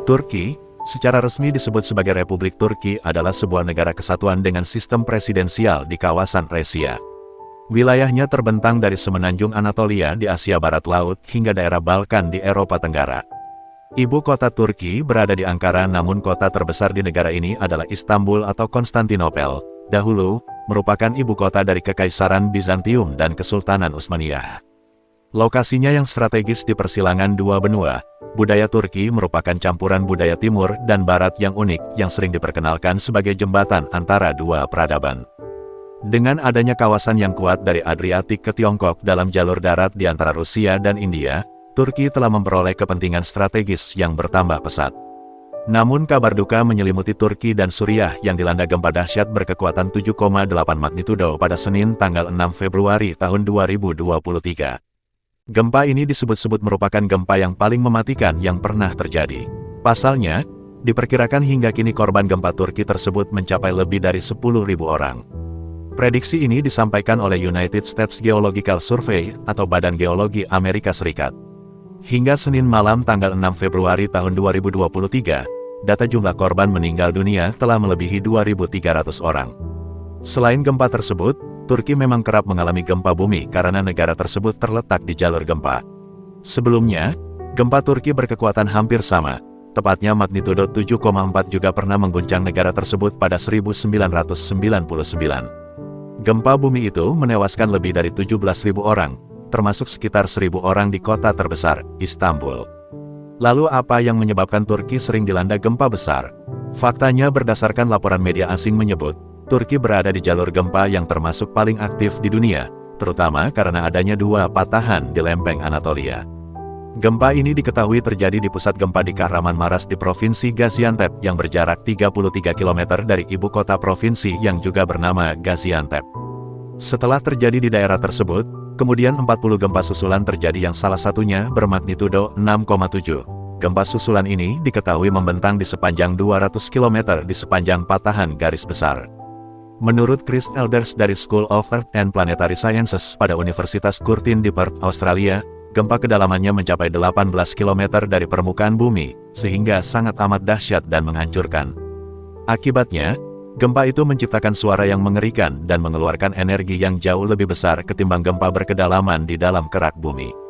Turki, secara resmi disebut sebagai Republik Turki, adalah sebuah negara kesatuan dengan sistem presidensial di kawasan Asia. Wilayahnya terbentang dari semenanjung Anatolia di Asia Barat Laut hingga daerah Balkan di Eropa Tenggara. Ibu kota Turki berada di Ankara, namun kota terbesar di negara ini adalah Istanbul atau Konstantinopel. Dahulu, merupakan ibu kota dari Kekaisaran Bizantium dan Kesultanan Utsmaniyah. Lokasinya yang strategis di persilangan dua benua, budaya Turki merupakan campuran budaya timur dan barat yang unik yang sering diperkenalkan sebagai jembatan antara dua peradaban. Dengan adanya kawasan yang kuat dari Adriatik ke Tiongkok dalam jalur darat di antara Rusia dan India, Turki telah memperoleh kepentingan strategis yang bertambah pesat. Namun kabar duka menyelimuti Turki dan Suriah yang dilanda gempa dahsyat berkekuatan 7,8 magnitudo pada Senin tanggal 6 Februari tahun 2023. Gempa ini disebut-sebut merupakan gempa yang paling mematikan yang pernah terjadi. Pasalnya, diperkirakan hingga kini korban gempa Turki tersebut mencapai lebih dari 10.000 orang. Prediksi ini disampaikan oleh United States Geological Survey atau Badan Geologi Amerika Serikat. Hingga Senin malam tanggal 6 Februari tahun 2023, data jumlah korban meninggal dunia telah melebihi 2.300 orang. Selain gempa tersebut, Turki memang kerap mengalami gempa bumi karena negara tersebut terletak di jalur gempa. Sebelumnya, gempa Turki berkekuatan hampir sama, tepatnya magnitudo 7,4 juga pernah mengguncang negara tersebut pada 1999. Gempa bumi itu menewaskan lebih dari 17.000 orang, termasuk sekitar 1.000 orang di kota terbesar, Istanbul. Lalu apa yang menyebabkan Turki sering dilanda gempa besar? Faktanya berdasarkan laporan media asing menyebut, Turki berada di jalur gempa yang termasuk paling aktif di dunia, terutama karena adanya dua patahan di lempeng Anatolia. Gempa ini diketahui terjadi di pusat gempa di Kahramanmaras di Provinsi Gaziantep yang berjarak 33 km dari ibu kota provinsi yang juga bernama Gaziantep. Setelah terjadi di daerah tersebut, kemudian 40 gempa susulan terjadi yang salah satunya bermagnitudo 6,7. Gempa susulan ini diketahui membentang di sepanjang 200 km di sepanjang patahan garis besar. Menurut Chris Elders dari School of Earth and Planetary Sciences pada Universitas Curtin di Perth, Australia, gempa kedalamannya mencapai 18 km dari permukaan bumi, sehingga sangat amat dahsyat dan menghancurkan. Akibatnya, gempa itu menciptakan suara yang mengerikan dan mengeluarkan energi yang jauh lebih besar ketimbang gempa berkedalaman di dalam kerak bumi.